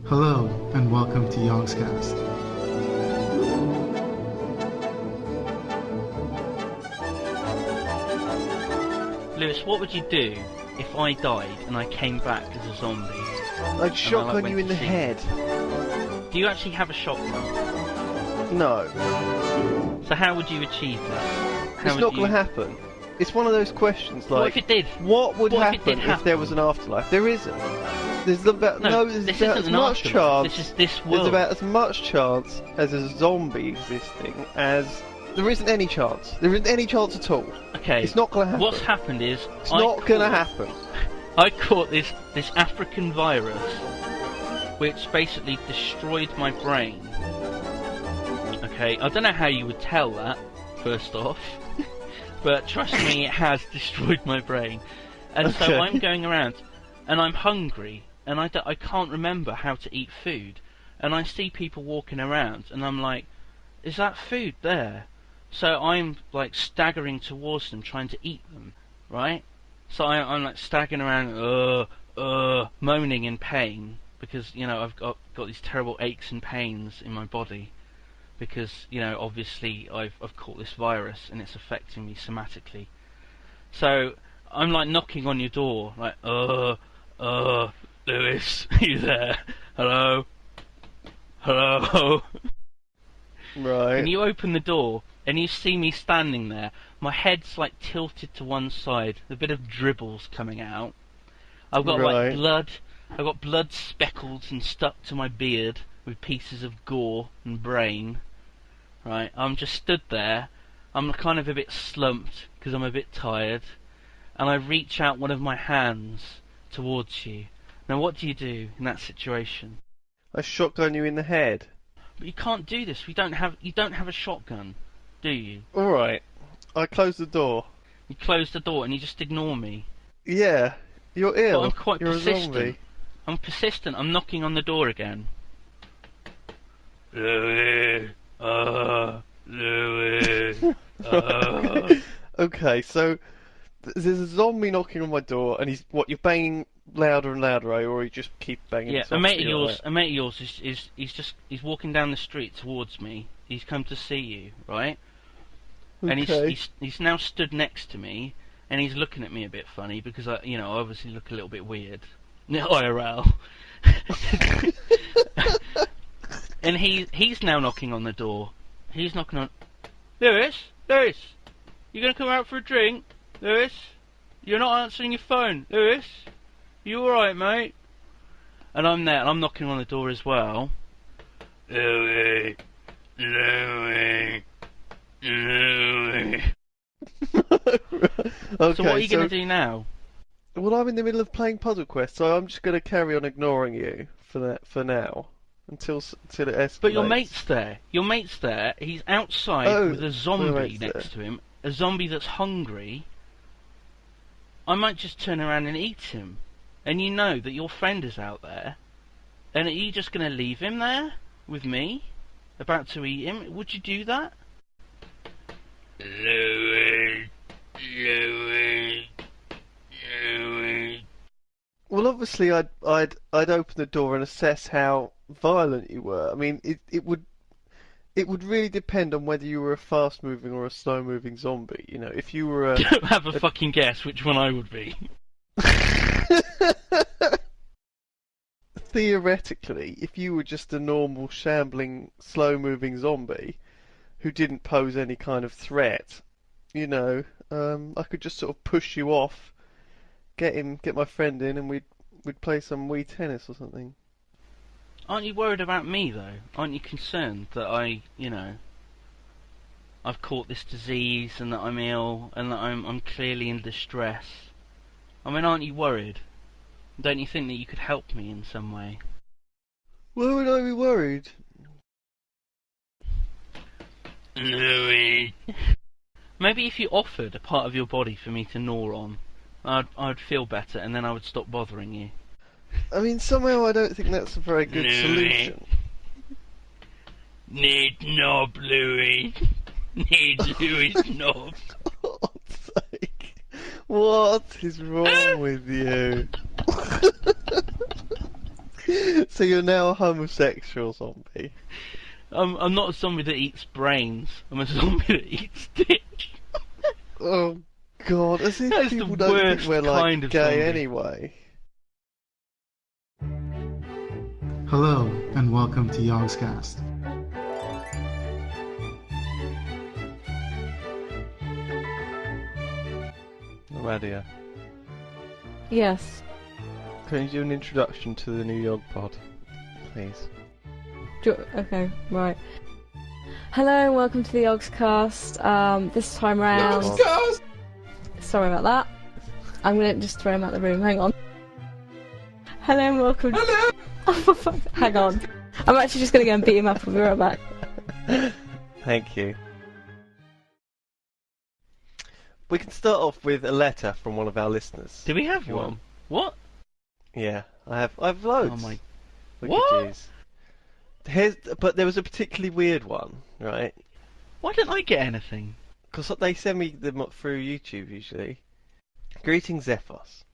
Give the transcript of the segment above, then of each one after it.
Hello, and welcome to Yogscast. Lewis, what would you do if I died and I came back as a zombie? I'd shotgun you in the head. Do you actually have a shotgun? No. So how would you achieve that? It's not going to happen. It's one of those questions like... What if it did? What would What happen if there was an afterlife? There isn't. There's about, there's this about isn't as an much afterlife. chance... This is this world. There's about as much chance as a zombie existing as... There isn't any chance. There isn't any chance at all. Okay. It's not going to happen. What's happened is... It's not going to happen. I caught this African virus, which basically destroyed my brain. Okay, I don't know how you would tell that, first off. But trust me, it has destroyed my brain. And Okay. so I'm going around, and I'm hungry, and I can't remember how to eat food. And I see people walking around, and I'm like, is that food there? So I'm like staggering towards them, trying to eat them, right? So I'm like staggering around, moaning in pain, because, you know, I've got these terrible aches and pains in my body. Because, you know, obviously I've caught this virus and it's affecting me somatically. So I'm like knocking on your door, like, Lewis, are you there? Hello? Hello? Right. And you open the door and you see me standing there. My head's like tilted to one side, a bit of dribbles coming out. I've got like blood. I've got blood speckled and stuck to my beard with pieces of gore and brain. Right, I'm just stood there. I'm kind of a bit slumped because I'm a bit tired, and I reach out one of my hands towards you. Now, what do you do in that situation? I shotgun you in the head. But you can't do this. You don't have a shotgun, do you? All right. I close the door. You close the door and you just ignore me. Yeah. You're ill. But I'm quite You're persistent. a zombie. I'm persistent. I'm knocking on the door again. Louis. Louis. Okay, so there's a zombie knocking on my door, and you're banging louder and louder, eh? Or you just keep banging? Yeah, softly a mate of yours he's walking down the street towards me. He's come to see you, right? And Okay. he's now stood next to me, and he's looking at me a bit funny because I obviously look a little bit weird. IRL. And he's now knocking on the door. He's knocking on. Lewis, you gonna come out for a drink? Lewis, you're not answering your phone. Lewis, you all right, mate? And I'm there, and I'm knocking on the door as well. Louis. Okay, So what are you gonna do now? Well, I'm in the middle of playing Puzzle Quest, so I'm just gonna carry on ignoring you for now until it escalates. But your mate's there. Your mate's there. He's outside with a zombie next to him. A zombie that's hungry. I might just turn around and eat him. And you know that your friend is out there. And are you just going to leave him there with me? About to eat him? Would you do that? Louis. Well, obviously, I'd open the door and assess how violent you were. I mean, it would really depend on whether you were a fast-moving or a slow-moving zombie. You know, if you were Don't have a fucking guess which one I would be. Theoretically, if you were just a normal, shambling, slow-moving zombie who didn't pose any kind of threat, you know, I could just sort of push you off, get my friend in, and we'd play some Wii tennis or something. Aren't you worried about me, though? Aren't you concerned that I've caught this disease and that I'm ill and that I'm clearly in distress? I mean, aren't you worried? Don't you think that you could help me in some way? Why would I be worried? Louis. Maybe if you offered a part of your body for me to gnaw on, I'd feel better and then I would stop bothering you. I mean, somehow I don't think that's a very good solution. Need knob, Louis. Need Louis' knob. For God's sake. What is wrong with you? So you're now a homosexual zombie. I'm not a zombie that eats brains. I'm a zombie that eats dick. Oh God! As if That is people the don't worst think we're like kind of gay zombie. anyway. Hello, and welcome to YoGPoD. Radia, Yes. can you do an introduction to the new YoGPoD, please? Okay, right. Hello and welcome to the YoGPoD. This time round... Sorry about that. I'm gonna just throw him out the room, hang on. Hello and welcome... Hello! Oh, for fuck's sake, hang on. I'm actually just gonna go and beat him up, I'll be right back. Thank you. We can start off with a letter from one of our listeners. Do we have You one? want? What? Yeah, I've loads. Oh my... Look What? at but there was a particularly weird one, right? Why didn't I get anything? Because they send me them up through YouTube usually. Greetings, Zephos.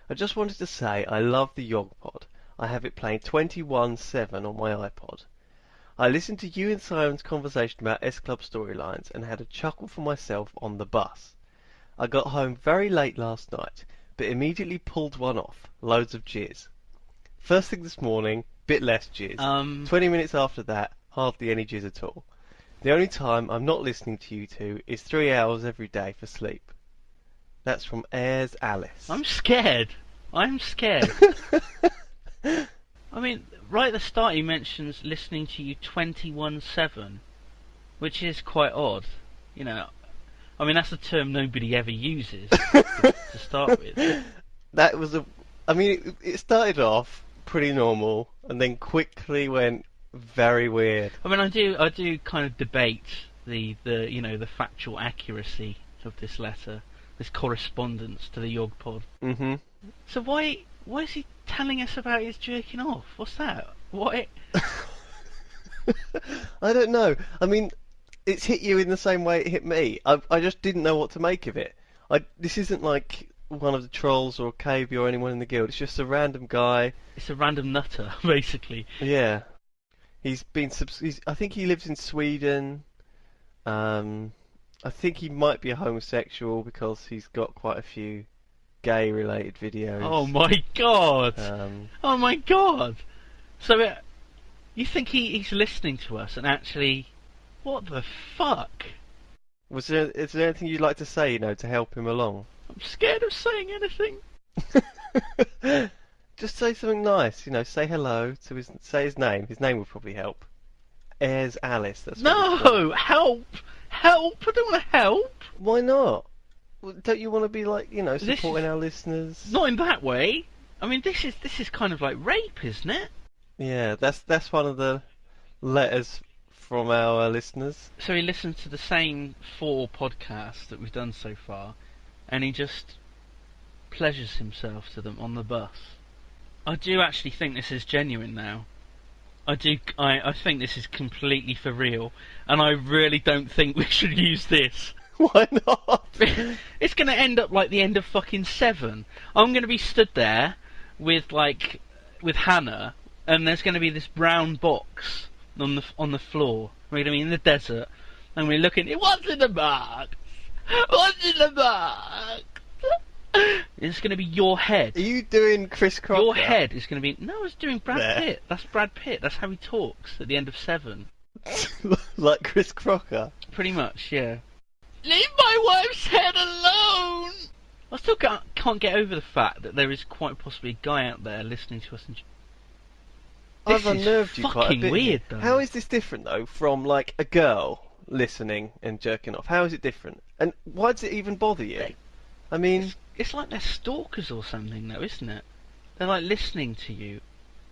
I just wanted to say I love the YoGPoD. I have it playing 21/7 on my iPod. I listened to you and Simon's conversation about S-Club storylines and had a chuckle for myself on the bus. I got home very late last night, but immediately pulled one off. Loads of jizz. First thing this morning, bit less jizz. 20 minutes after that, hardly any jizz at all. The only time I'm not listening to you two is 3 hours every day for sleep. That's from Ayres Alice. I'm scared. I'm scared. I mean, right at the start he mentions listening to you 21/7, which is quite odd. You know, I mean, that's a term nobody ever uses to start with. That was it started off pretty normal and then quickly went very weird. I mean, I do kind of debate the factual accuracy of this letter, this correspondence to the YoGPoD. Mm-hmm. So why is he telling us about his jerking off? What's that? Why? I don't know. I mean, it's hit you in the same way it hit me. I just didn't know what to make of it. This isn't like one of the trolls or KB or anyone in the guild. It's just a random guy. It's a random nutter, basically. Yeah. I think he lives in Sweden. I think he might be a homosexual because he's got quite a few gay-related videos. Oh my god! Oh my god! So, you think he's listening to us and actually... What the fuck? Is there anything you'd like to say, to help him along? I'm scared of saying anything. Just say something nice, say hello to say his name. His name would probably help. Ayres Alice, that's what it's called. No! Help! Help! I don't want to help! Why not? Well, don't you want to be supporting our listeners? Not in that way. I mean, this is kind of like rape, isn't it? Yeah, that's one of the letters from our listeners. So he listens to the same 4 podcasts that we've done so far, and he just pleasures himself to them on the bus. I do actually think this is genuine now. I think this is completely for real, and I really don't think we should use this. Why not? It's going to end up like the end of fucking 7. I'm going to be stood there with Hannah, and there's going to be this brown box on the floor. We're going to be in the desert, and we're looking. What's in the box? What's in the box? It's going to be your head. Are you doing Chris Crocker? Your head is going to be... No, I was doing Brad There. Pitt. That's Brad Pitt. That's how he talks at the end of 7. Like Chris Crocker? Pretty much, yeah. Leave my wife's head alone! I still can't get over the fact that there is quite possibly a guy out there listening to us and... I've unnerved you quite a fucking bit. weird, though. How is this different, though, from, like, a girl listening and jerking off? How is it different? And why does it even bother you? I mean... It's like they're stalkers or something, though, isn't it? They're, like, listening to you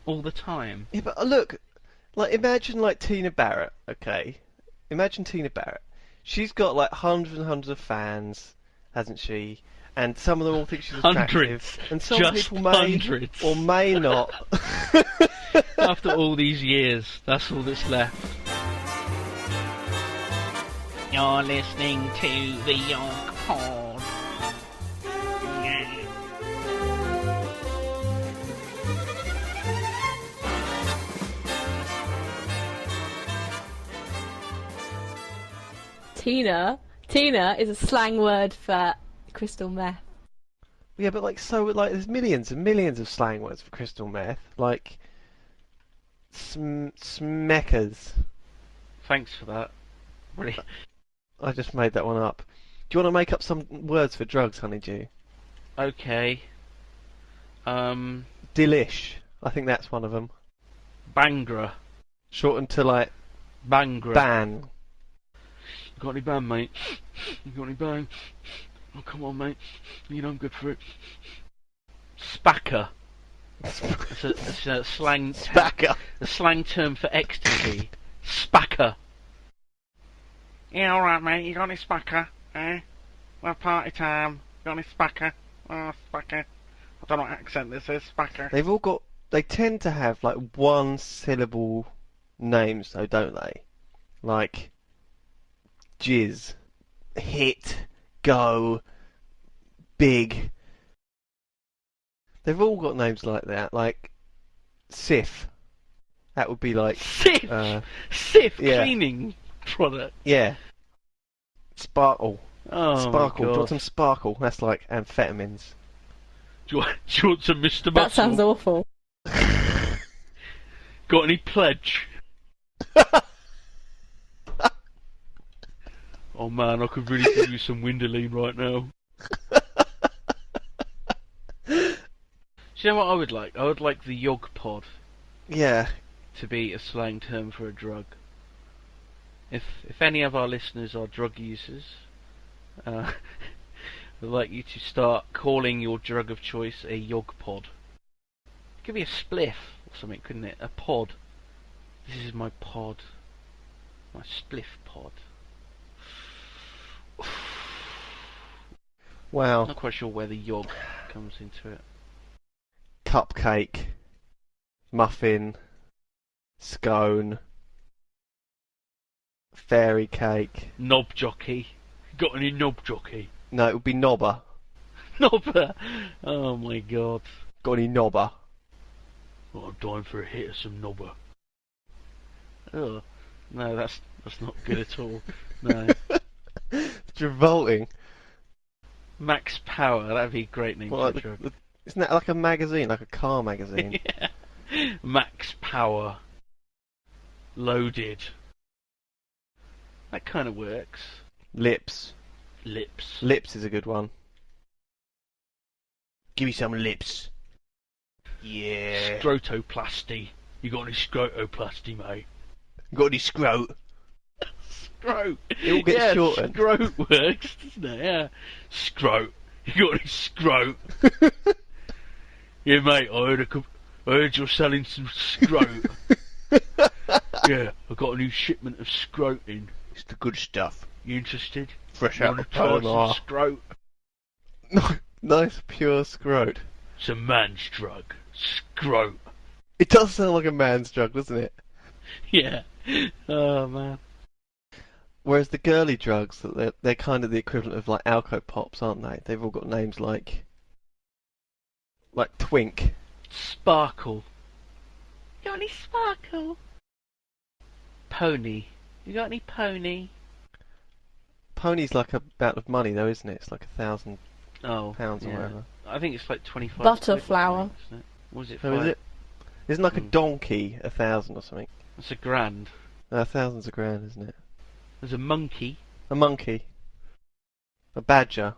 all the time. Yeah, but look, like, imagine, like, Tina Barrett, okay? Imagine Tina Barrett. She's got, like, hundreds and hundreds of fans, hasn't she? And some of them all think she's attractive. Hundreds. And some Just people may hundreds. or may not. After all these years, that's all that's left. You're listening to the YoGPoD. Tina. Tina is a slang word for crystal meth. Yeah, but there's millions and millions of slang words for crystal meth, like smeckers. Thanks for that. Really. I just made that one up. Do you want to make up some words for drugs, Honeydew? Okay. Delish. I think that's one of them. Bangra. Shortened to like Bangra. ban. You got any ban, mate? You got any ban? Oh, come on, mate. You know I'm good for it. Spacker. It's a slang. Spacker. A slang term for ecstasy. Spacker. Yeah, all right, mate. You got any spacker? Eh? Well, party time. You got any spacker? Oh, spacker. I don't know what accent this is. Spacker. They've all got. They tend to have like one syllable names, though, don't they? Like jizz, hit, go, big. They've all got names like that. Like Sif. That would be like Sif. Sif yeah. cleaning product. Yeah. Sparkle. Oh, Sparkle. my Do you want God. some sparkle? That's like amphetamines. Do you want some Mr. Muscle? That sounds awful. Got any pledge? Oh man, I could really give you some Windoline right now. Do you know what I would like? I would like the YoGPoD Yeah. to be a slang term for a drug. If any of our listeners are drug users, I'd like you to start calling your drug of choice a YoGPoD. It could be a spliff or something, couldn't it? A pod. This is my pod. My spliff pod. Wow. Not quite sure where the yog comes into it. Cupcake. Muffin. Scone. Fairy cake. Knob jockey. Got any knob jockey? No, it would be knobber. Knobber! Oh my god. Got any knobber? Oh, I'm dying for a hit of some knobber. Oh, no, that's not good at all. No. It's revolting. Max Power, that'd be a great name Well, for a drug. Isn't that like a magazine, like a car magazine? Yeah. Max Power. Loaded. That kind of works. Lips. Lips. Lips is a good one. Give me some lips. Yeah. Scrotoplasty. You got any scrotoplasty, mate? Got any scrot? Scrote. It all gets shortened. Scrote works, doesn't it? Yeah. Scrote. You got any scrote? Yeah, mate. I heard you're selling some scrote. Yeah, I got a new shipment of scrote in. It's the good stuff. You interested? Fresh You out wanna of try Panama. some scrote? Nice pure scrote. It's a man's drug. Scrote. It does sound like a man's drug, doesn't it? Yeah. Oh man. Whereas the girly drugs, they're kind of the equivalent of like Alco Pops, aren't they? They've all got names like Twink. Sparkle. You got any sparkle? Pony. You got any pony? Pony's like a amount of money though, isn't it? It's like £1,000 Oh, or yeah. whatever. I think it's like 25. Butterflower. quid, isn't it? Was it? Oh, is five? it? Isn't like a Mm. donkey 1,000 or something? It's a grand. 1,000's a grand, isn't it? There's a monkey. A monkey. A badger.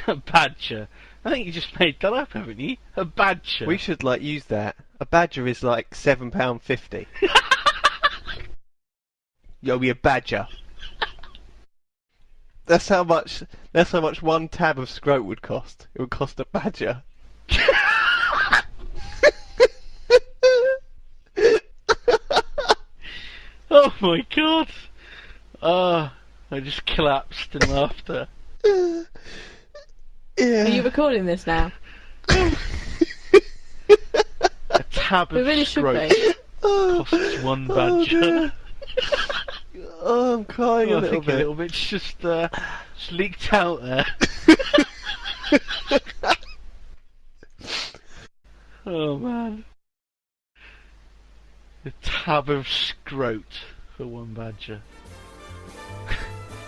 A badger. I think you just made that up, haven't you? A badger. We should use that. A badger is like £7.50. Yo, be a badger. That's how much one tab of scrote would cost. It would cost a badger. Oh my god. I just collapsed in laughter. Yeah. Are you recording this now? A tab We of really should scrote be. costs one badger. dear. Oh, I'm crying Oh, a I little think a bit. little bit's just leaked out there. Oh man. A tab of scrote for one badger.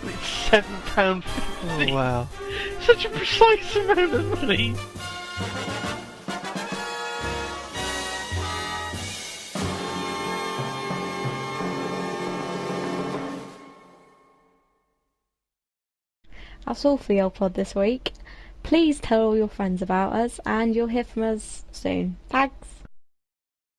It's £7.50. Oh wow. Such a precise amount of money. That's all for YoGPoD this week. Please tell all your friends about us, and you'll hear from us soon. Thanks.